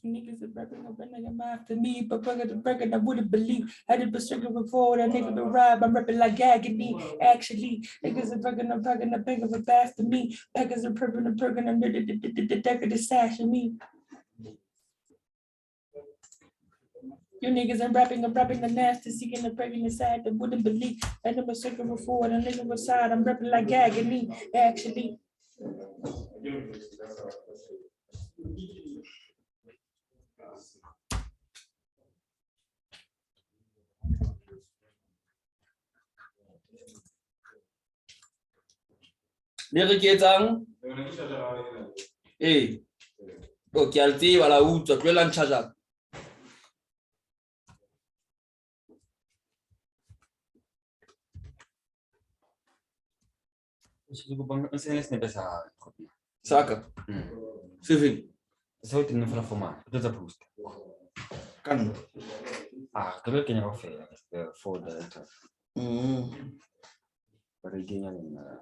Niggas are rapping up a nigga mouth to me, but the record I wouldn't believe. I did been stricken before that nigga been robbed. I'm rapping like agony. Actually, niggas are fucking up a big of a bath to me. Beggars are perking under the deck of the sash of me. You niggas are rapping the nasty, seeking the pregnant side that wouldn't believe. I never stricken before that nigga was side. I'm rapping like agony. Actually. Lyric jetzt sagen? Eh. Ok, alti, voilà, où tu as le charger. Saca? Sim. Só tem não fumar, tu já pusta. Kan. Ah, creio que não foi, for the. Para ganhar na.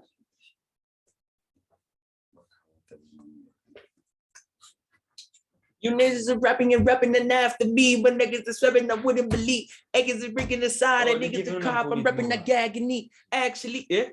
You niggas are rapping and after me, but niggas is rapping I wouldn't believe. Niggas is breaking the side and niggas the cop. I'm rapping the agony. Actually, yeah.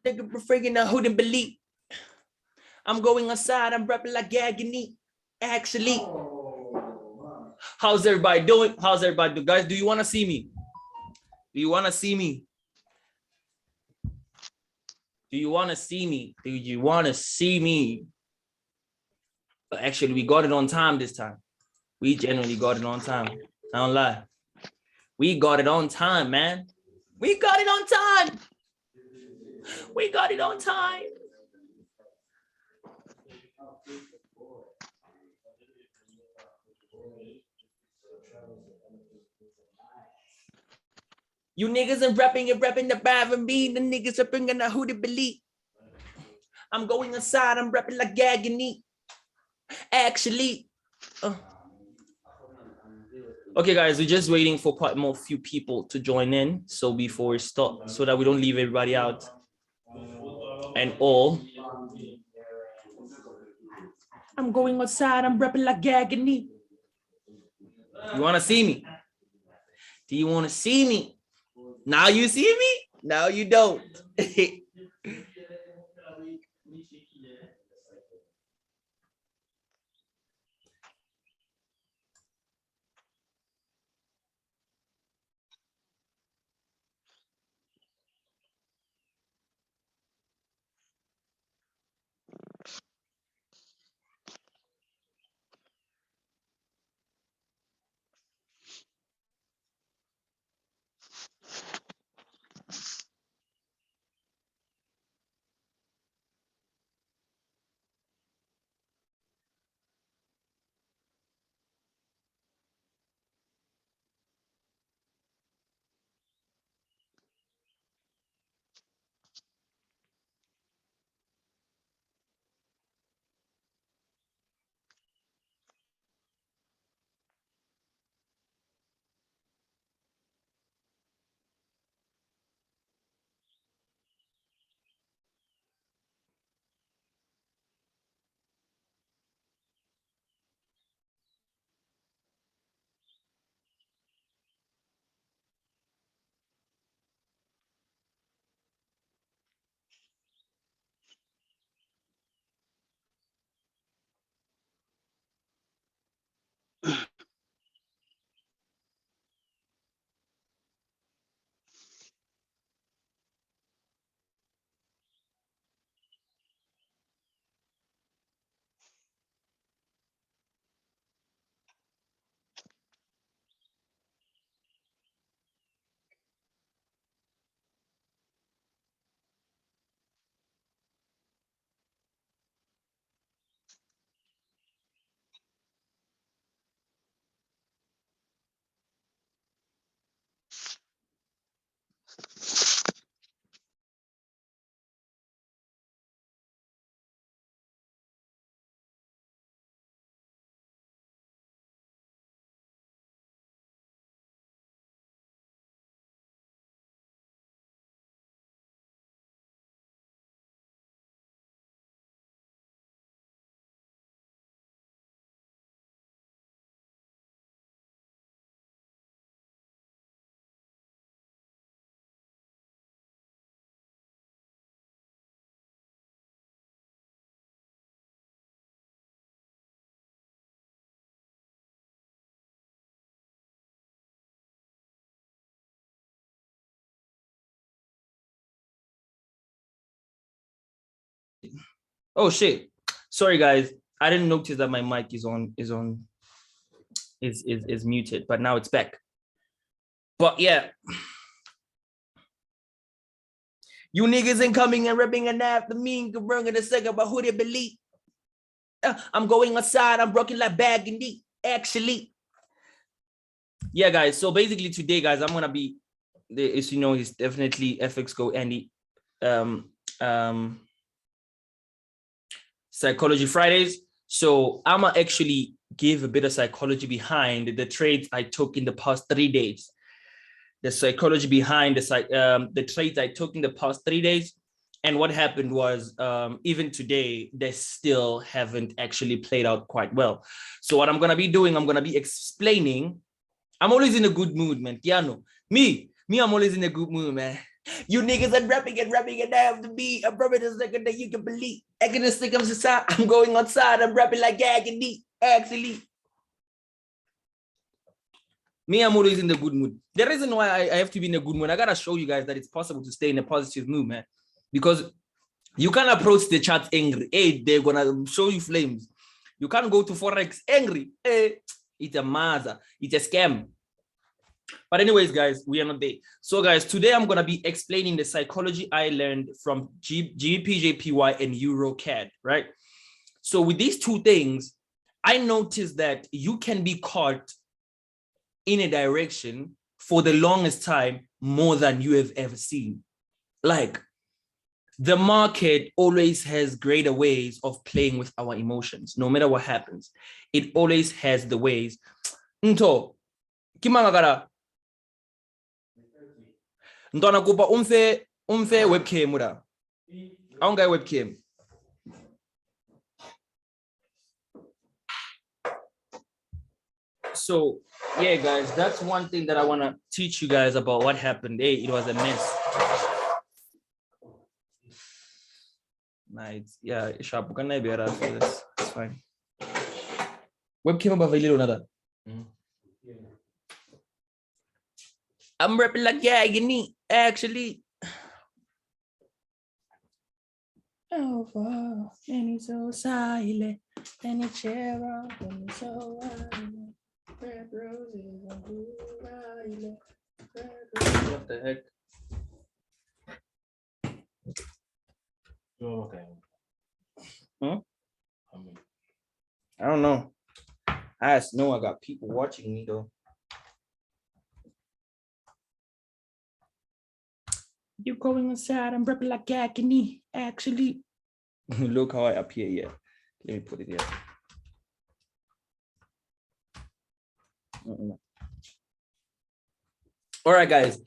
Nigga freaking I wouldn't believe. I'm going outside, I'm rapping like agony. Actually. How's everybody doing? How's everybody doing? Guys, do you want to see me? Do you want to see me? Do you want to see me? Do you want to see me? But actually, we got it on time this time. We genuinely got it on time. I don't lie. We got it on time, man. We got it on time. We got it on time. You niggas are rapping the bad and me. The niggas are bringing the who to believe. I'm going inside, I'm rapping like agony. Actually. Okay, guys, we're just waiting for quite more few people to join in. So before we start, so that we don't leave everybody out. And all. I'm going outside, I'm rapping like agony. You want to see me? Do you want to see me? Now you see me? Now you don't. Oh shit. Sorry guys. I didn't notice that my mic is muted, but now it's back. But yeah. You niggas ain't coming and ripping and after me, bringing a second about who they believe. I'm going outside, I'm broken like bag and deep. Actually. Yeah, guys. So basically today, guys, I'm gonna be, as you know, he's definitely FX Go Andy. Psychology Fridays. So I'm gonna actually give a bit of psychology behind the trades I took in the past 3 days. The psychology behind the trades I took in the past 3 days. And what happened was, even today, they still haven't actually played out quite well. So what I'm gonna be doing, I'm gonna be explaining. I'm always in a good mood, man. Tiano. Me, I'm always in a good mood, man. You niggas are rapping and I have to be a brother the second that you can believe. I'm going outside, I'm rapping like agony. Actually. Me, I'm always in the good mood. The reason why I have to be in a good mood, I gotta show you guys that it's possible to stay in a positive mood, man. Because you can't approach the chat angry. Hey, they're gonna show you flames. You can't go to Forex angry. Hey, it's a maza, it's a scam. But anyways, guys, we are not there. So guys, today I'm gonna be explaining the psychology I learned from GBPJPY and EuroCAD, right? So with these two things, I noticed that you can be caught in a direction for the longest time more than you have ever seen. Like, the market always has greater ways of playing with our emotions, no matter what happens. It always has the ways. Nto, kimangakara. Ntona kupa umfe webcam muda. Aunga webcam. So yeah, guys, that's one thing that I want to teach you guys about what happened. Hey, it was a mess. Nice. Yeah, sharp. Can I be around for this? It's fine. Webcam above a little another. I'm rapping like agony, actually. Oh, wow. And he's so silent. And it's chair out. And it's so violent. Red roses and blue violet. What the heck? Oh, okay. Huh? I don't know. I just know I got people watching me though. You're going inside, I'm rapping like agony, actually. Look how I appear here. Let me put it here. All right, guys.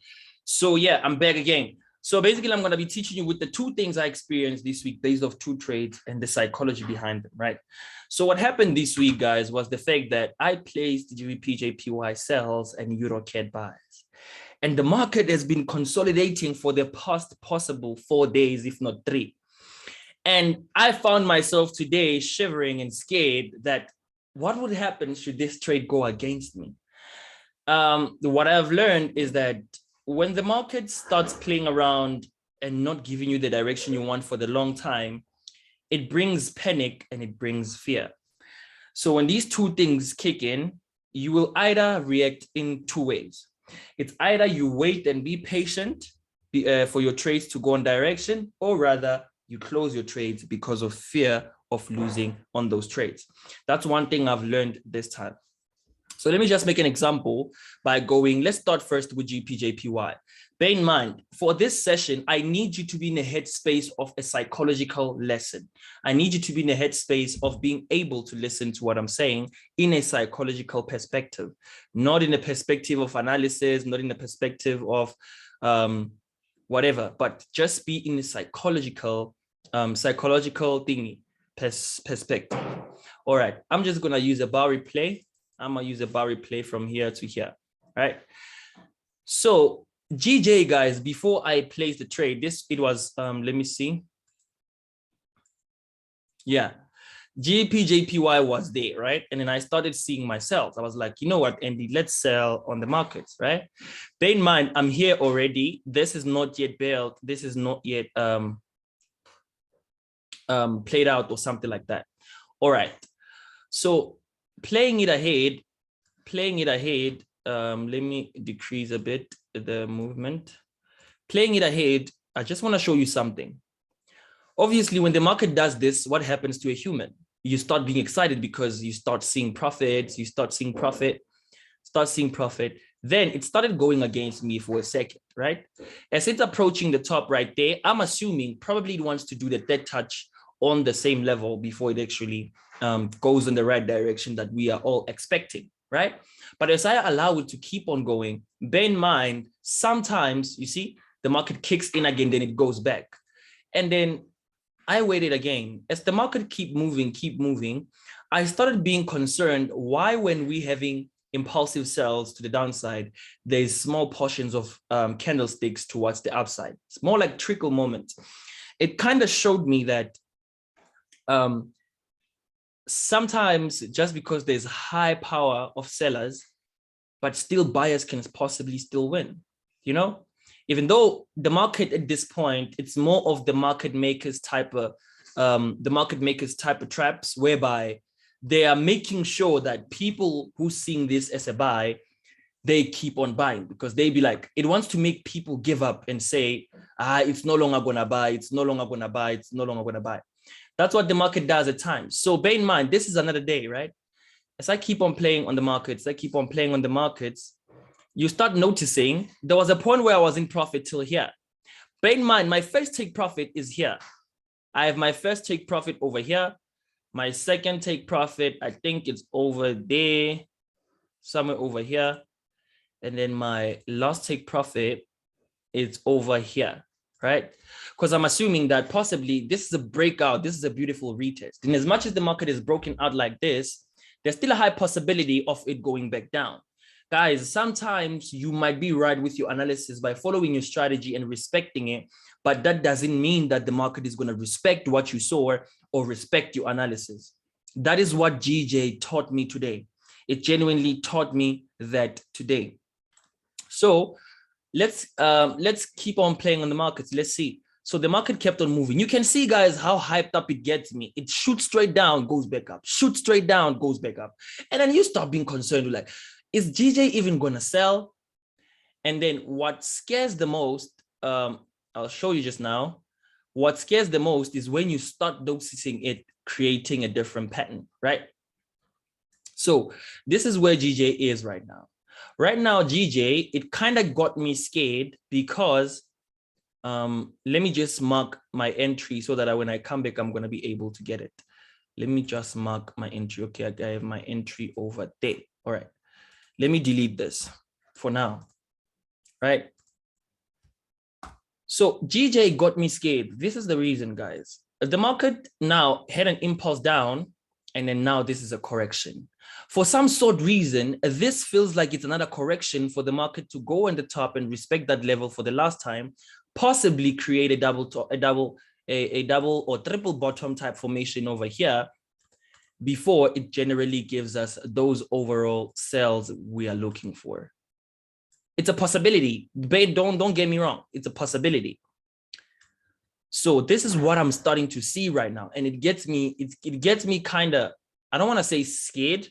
So yeah, I'm back again. So basically, I'm going to be teaching you with the two things I experienced this week based off two trades and the psychology behind them, right? So what happened this week, guys, was the fact that I placed GBPJPY sells and EuroCAD buys. And the market has been consolidating for the past possible 4 days, if not 3. And I found myself today shivering and scared that what would happen should this trade go against me? What I've learned is that when the market starts playing around and not giving you the direction you want for the long time, it brings panic and it brings fear. So when these two things kick in, you will either react in 2 ways. It's either you wait and be patient for your trades to go in direction, or rather you close your trades because of fear of losing on those trades. That's one thing I've learned this time. So let me just make an example by going, let's start first with GPJPY. Bear in mind, for this session, I need you to be in a headspace of a psychological lesson. I need you to be in a headspace of being able to listen to what I'm saying in a psychological perspective, not in a perspective of analysis, not in a perspective of whatever, but just be in a psychological thingy perspective. All right, I'm just gonna use a bar replay. I'm gonna use a bar replay from here to here, right? So GJ, guys, before I place the trade, it was, let me see. Yeah, GPJPY was there, right? And then I started seeing myself. I was like, you know what, Andy, let's sell on the markets, right? Bear in mind, I'm here already. This is not yet built. This is not yet, played out or something like that. All right. So playing it ahead, let me decrease a bit the movement. Playing it ahead, I just want to show you something. Obviously, when the market does this, what happens to a human? You start being excited because you start seeing profits, Then it started going against me for a second, right? As it's approaching the top right there, I'm assuming probably it wants to do the dead touch on the same level before it actually goes in the right direction that we are all expecting, right? But as I allow it to keep on going, bear in mind, sometimes, you see, the market kicks in again, then it goes back. And then I waited again. As the market keep moving, I started being concerned why when we having impulsive sells to the downside, there's small portions of candlesticks towards the upside. It's more like trickle moments. It kind of showed me that sometimes just because there's high power of sellers, but still buyers can possibly still win, you know? Even though the market at this point, it's more of the market makers type of traps, whereby they are making sure that people who seeing this as a buy, they keep on buying, because they be like, it wants to make people give up and say, it's no longer gonna buy, it's no longer gonna buy, it's no longer gonna buy. That's what the market does at times. So bear in mind, this is another day, right? As I keep on playing on the markets, you start noticing there was a point where I was in profit till here. Bear in mind, my first take profit is here. I have my first take profit over here. My second take profit, I think it's over there, somewhere over here. And then my last take profit is over here, right? Because I'm assuming that possibly this is a breakout. This is a beautiful retest. And as much as the market is broken out like this, there's still a high possibility of it going back down. Guys, sometimes you might be right with your analysis by following your strategy and respecting it, but that doesn't mean that the market is going to respect what you saw or respect your analysis. That is what GJ taught me today. It genuinely taught me that today. So let's keep on playing on the markets. Let's see. So the market kept on moving. You can see, guys, how hyped up it gets me. It shoots straight down, goes back up, shoots straight down, goes back up. And then you start being concerned with like, is GJ even going to sell? And then what scares the most, I'll show you just now. What scares the most is when you start noticing it creating a different pattern, right? So this is where GJ is right now. Right now, GJ, it kind of got me scared because let me just mark my entry so that when I come back, I'm going to be able to get it. Let me just mark my entry. Okay, I have my entry over there. All right. Let me delete this for now, right? So GJ got me scared. This is the reason, guys. The market now had an impulse down, and then now this is a correction. For some sort reason, this feels like it's another correction for the market to go on the top and respect that level for the last time, possibly create a double or triple bottom type formation over here, before it generally gives us those overall sales we are looking for. It's a possibility. Don't get me wrong. It's a possibility. So this is what I'm starting to see right now. And it gets me kind of, I don't want to say scared,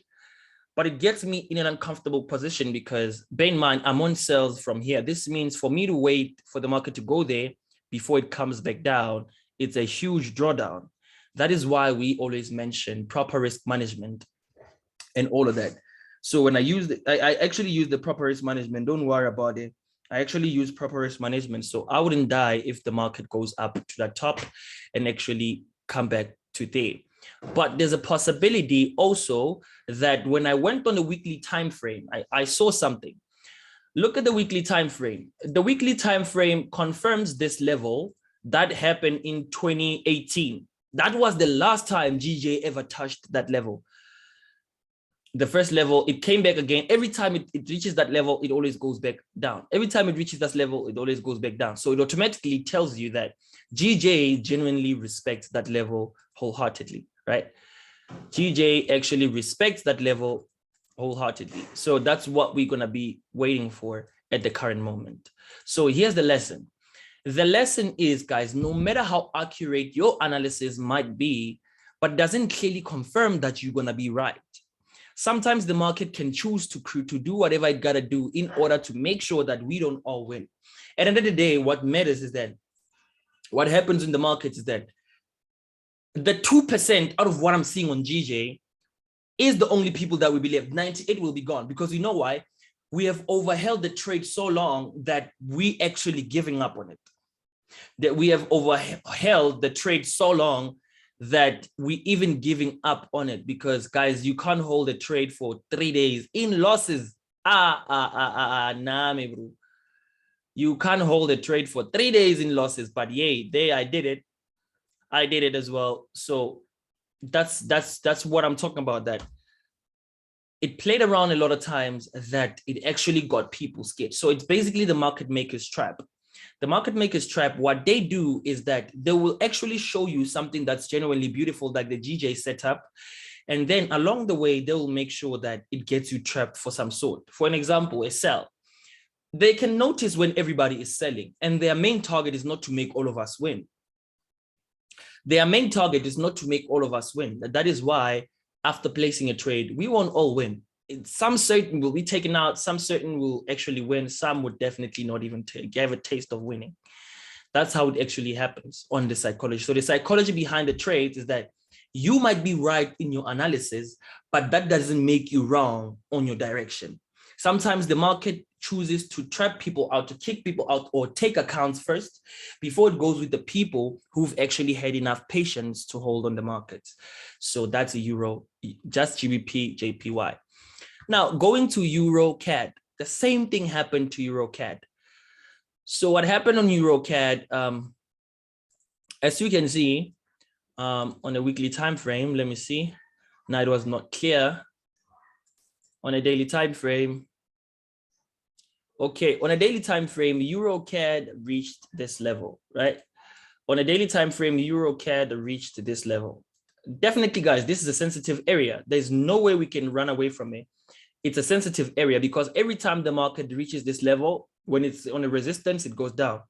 but it gets me in an uncomfortable position because bear in mind, I'm on sales from here. This means for me to wait for the market to go there before it comes back down, it's a huge drawdown. That is why we always mention proper risk management and all of that. So when I actually use the proper risk management, don't worry about it. I actually use proper risk management. So I wouldn't die if the market goes up to the top and actually come back to there. But there's a possibility also that when I went on the weekly time frame, I saw something. Look at the weekly time frame. The weekly time frame confirms this level that happened in 2018. That was the last time GJ ever touched that level. The first level, it came back again. Every time it reaches that level, it always goes back down. Every time it reaches that level, it always goes back down. So it automatically tells you that GJ genuinely respects that level wholeheartedly, right? GJ actually respects that level wholeheartedly. So that's what we're going to be waiting for at the current moment. So here's the lesson. The lesson is, guys, no matter how accurate your analysis might be, but doesn't clearly confirm that you're going to be right. Sometimes the market can choose to do whatever it got to do in order to make sure that we don't all win. At the end of the day, what matters is that what happens in the market is that the 2% out of what I'm seeing on GJ is the only people that we believe. 98 will be gone, because you know why? We have overheld the trade so long that we actually giving up on it. That we have overheld the trade so long that we even giving up on it, because guys, you can't hold a trade for 3 days in losses. Nah, me bro. You can't hold a trade for 3 days in losses, but yay, I did it. I did it as well. So that's what I'm talking about, that it played around a lot of times that it actually got people scared. So it's basically the market maker's trap. The market maker's trap, what they do is that they will actually show you something that's genuinely beautiful, like the GJ setup. And then along the way, they will make sure that it gets you trapped for some sort. For an example, a sell. They can notice when everybody is selling, and their main target is not to make all of us win. Their main target is not to make all of us win. That is why after placing a trade, we won't all win. Some certain will be taken out, some certain will actually win, some would definitely not even give a taste of winning. That's how it actually happens on the psychology. So the psychology behind the trades is that you might be right in your analysis, but that doesn't make you wrong on your direction. Sometimes the market chooses to trap people out, to kick people out, or take accounts first before it goes with the people who've actually had enough patience to hold on the markets. So that's a euro, just GBP, JPY. Now, going to Euro CAD, the same thing happened to Euro CAD. So what happened on Euro CAD, as you can see on a weekly time frame, let me see. Now it was not clear. On a daily time frame, okay, on a daily time frame, Euro CAD reached this level, right? On a daily time frame, Euro CAD reached this level. Definitely, guys, this is a sensitive area. There's no way we can run away from it. It's a sensitive area because every time the market reaches this level, when it's on a resistance, it goes down.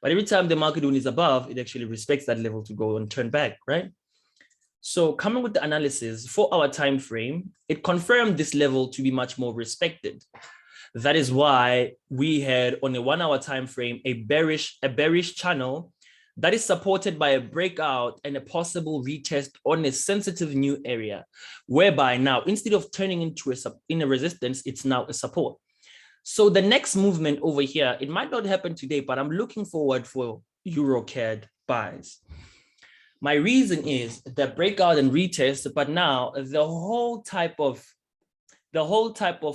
But every time the market when it's above, it actually respects that level to go and turn back, right? So coming with the analysis for our time frame, it confirmed this level to be much more respected. That is why we had on a 1 hour time frame a bearish channel that is supported by a breakout and a possible retest on a sensitive new area, whereby now instead of turning into a resistance, it's now a support. So the next movement over here, it might not happen today, but I'm looking forward for EuroCAD buys. My reason is the breakout and retest, but now the whole type of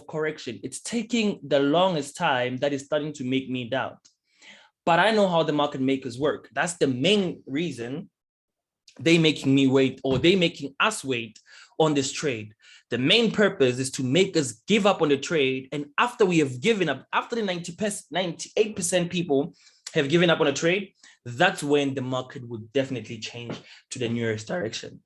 correction, it's taking the longest time. That is starting to make me doubt. But I know how the market makers work. That's the main reason they making me wait, or they making us wait on this trade. The main purpose is to make us give up on the trade. And after we have given up, after the 98% people have given up on a trade, that's when the market would definitely change to the nearest direction.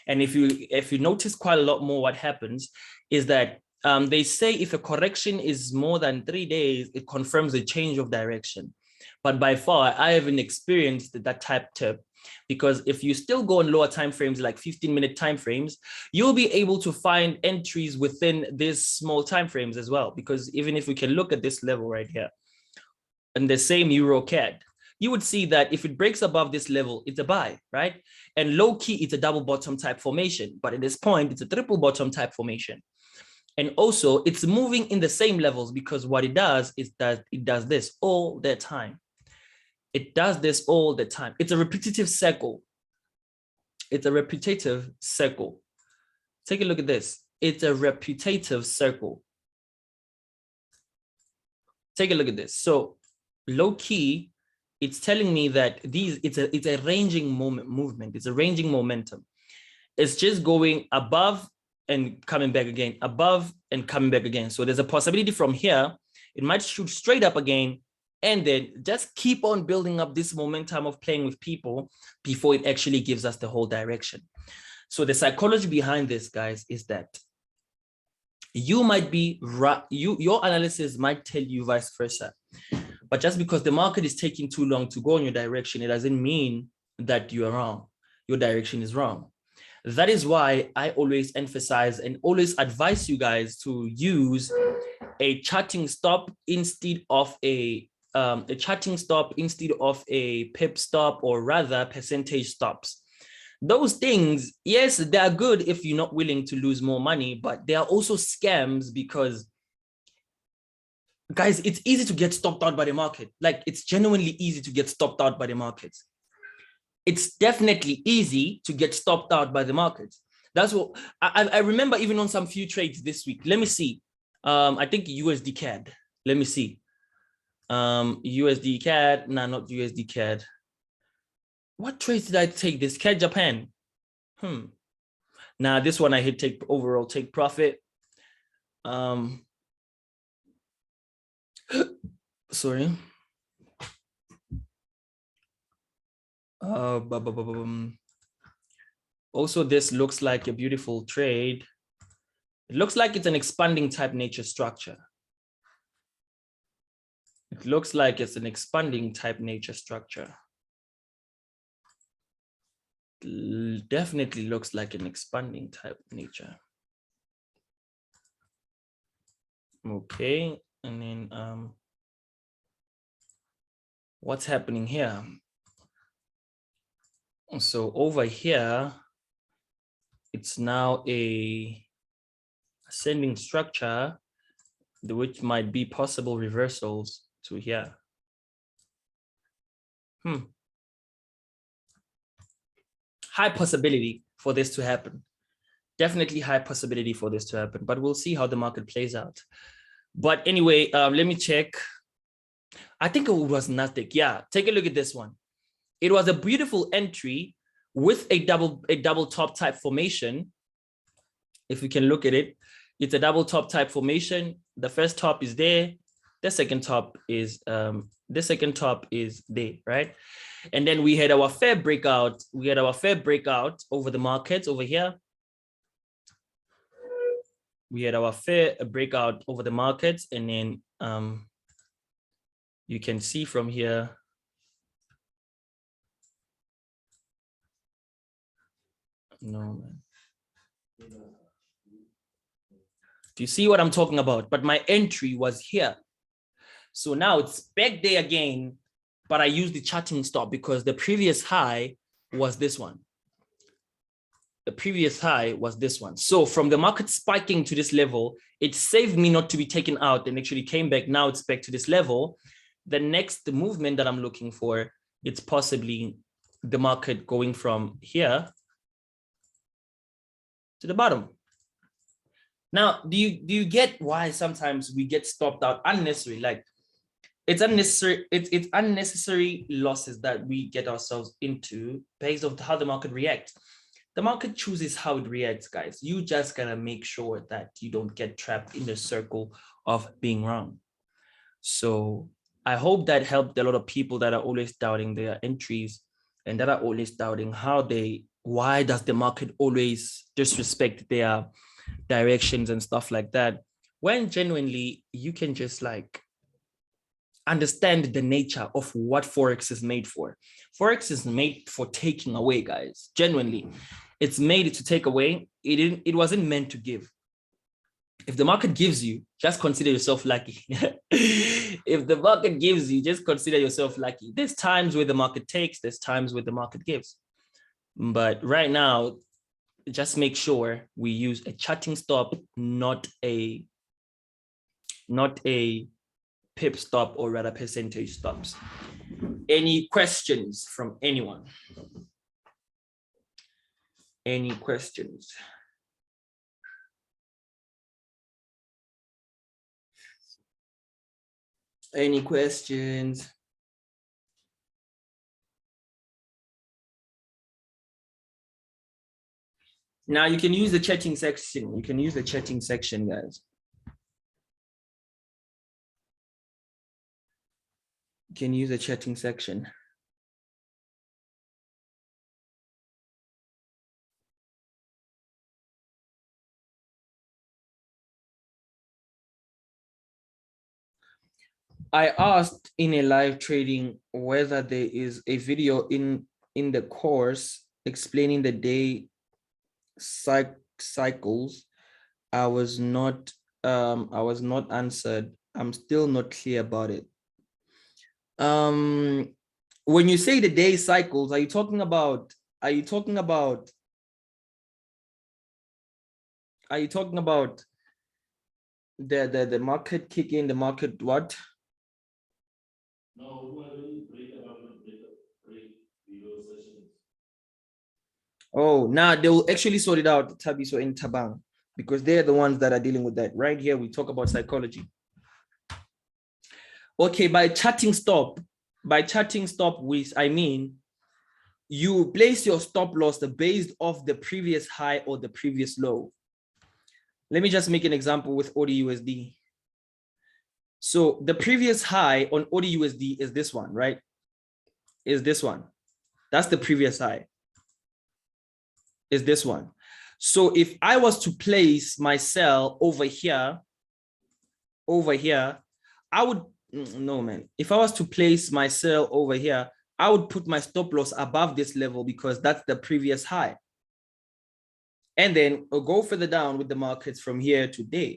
And if you notice quite a lot more, what happens is that they say if a correction is more than 3 days, it confirms a change of direction. But by far, I haven't experienced that type tip, because if you still go on lower time frames, like 15-minute time frames, you'll be able to find entries within these small time frames as well. Because even if we can look at this level right here, and the same EuroCAD, you would see that if it breaks above this level, it's a buy, right? And low key, it's a double bottom type formation. But at this point, it's a triple bottom type formation. And also, it's moving in the same levels, because what it does is that it does this all the time. It does this all the time. It's a repetitive cycle. It's a repetitive cycle. Take a look at this. It's a repetitive circle. Take a look at this. So low key, it's telling me that it's a ranging movement. It's a ranging momentum. It's just going above and coming back again, above and coming back again. So there's a possibility from here, it might shoot straight up again, and then just keep on building up this momentum of playing with people before it actually gives us the whole direction. So the psychology behind this, guys, is that you might be right, your analysis might tell you vice versa. But just because the market is taking too long to go in your direction, it doesn't mean that you are wrong. Your direction is wrong. That is why I always emphasize and always advise you guys to use a charting stop instead of a pip stop, or rather percentage stops. Those things, yes, they are good if you're not willing to lose more money, but they are also scams because, guys, it's easy to get stopped out by the market. Like, it's genuinely easy to get stopped out by the market. It's definitely easy to get stopped out by the market. That's what I remember, even on some few trades this week. Let me see. I think USD CAD. Let me see. USD CAD. Nah, not USD CAD. What trades did I take? This CAD Japan. Now this one I hit take profit. Sorry. Also, this looks like a beautiful trade. It looks like it's an expanding type nature structure. It looks like it's an expanding type nature structure. Definitely looks like an expanding type nature. Okay, and then what's happening here? So over here, it's now a ascending structure, which might be possible reversals to here. High possibility for this to happen. Definitely high possibility for this to happen, but we'll see how the market plays out. But anyway, let me check. I think it was NASDAQ. Yeah, take a look at this one. It was a beautiful entry with a double top type formation. If we can look at it, it's a double top type formation. The first top is there. The second top is there, right? And then we had our fair breakout. We had our fair breakout over the markets over here. We had our fair breakout over the markets, and then you can see from here. No, man. Do you see what I'm talking about? But my entry was here. So now it's back there again, but I used the charting stop because the previous high was this one. The previous high was this one. So from the market spiking to this level, it saved me not to be taken out and actually came back. Now it's back to this level. The next movement that I'm looking for, it's possibly the market going from here to the bottom. Now, do you get why sometimes we get stopped out unnecessarily? Like, it's unnecessary. It's unnecessary losses that we get ourselves into based on how the market reacts. The market chooses how it reacts, guys. You just gotta make sure that you don't get trapped in the circle of being wrong. So I hope that helped a lot of people that are always doubting their entries and that are always doubting why does the market always disrespect their directions and stuff like that, when genuinely you can just like understand the nature of what Forex is made for. Forex is made for taking away, guys. Genuinely, it's made to take away. It wasn't meant to give. If the market gives you, just consider yourself lucky. If the market gives you, just consider yourself lucky. There's times where the market takes, there's times where the market gives. But right now, just make sure we use a charting stop, not a pip stop, or rather percentage stops. Any questions from anyone? Any questions? Any questions? Now you can use the chatting section. You can use the chatting section, guys. You can use the chatting section. I asked in a live trading whether there is a video in the course explaining the day cycles. I was not answered. I'm still not clear about it. When you say the day cycles, are you talking about the market kicking, the market what? No, break below sessions. Oh, now they will actually sort it out, Tabiso in Tabang, because they're the ones that are dealing with that. Right here, we talk about psychology. Okay, by charting stop, I mean you place your stop loss based off the previous high or the previous low. Let me just make an example with AUD/USD. So the previous high on AUD/USD is this one, right? Is this one. That's the previous high. Is this one. So if I was to place my sell over here, I would, no man. If I was to place my sell over here, I would put my stop loss above this level because that's the previous high. And then I'll go further down with the markets from here to there.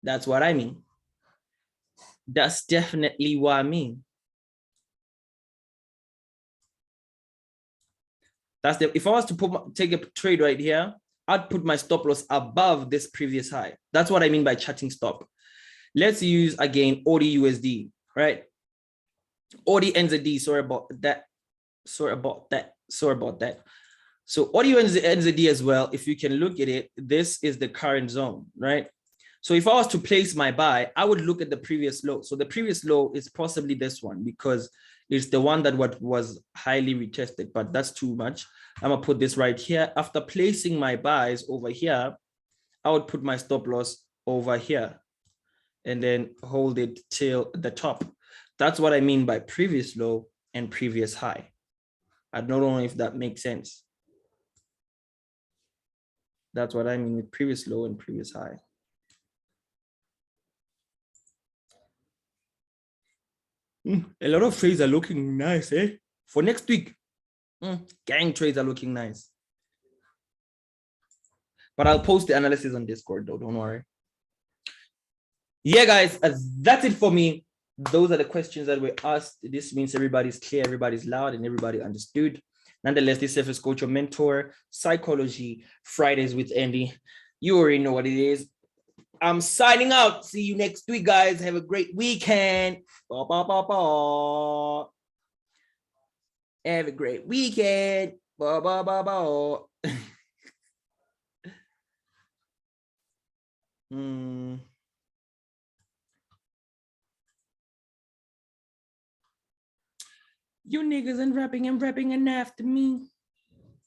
That's what I mean. That's definitely what I mean. That's the, if I was to take a trade right here, I'd put my stop loss above this previous high. That's what I mean by charting stop. Let's use again AUD/USD, right? AUD/NZD, sorry about that. So AUD/NZD as well, if you can look at it, this is the current zone, right? So if I was to place my buy, I would look at the previous low. So the previous low is possibly this one because it's the one that was highly retested, but that's too much. I'm gonna put this right here. After placing my buys over here, I would put my stop loss over here and then hold it till the top. That's what I mean by previous low and previous high. I don't know if that makes sense. That's what I mean with previous low and previous high. A lot of trades are looking nice, eh? For next week, gang trades are looking nice. But I'll post the analysis on Discord though, don't worry. Yeah, guys, that's it for me. Those are the questions that were asked. This means everybody's clear, everybody's loud, and everybody understood. Nonetheless, this is Coach, your mentor, Psychology Fridays with Andy. You already know what it is. I'm signing out. See you next week, guys. Have a great weekend. Ba, ba, ba, ba. Have a great weekend. Ba, ba, ba, ba. You niggas ain't rapping and after me.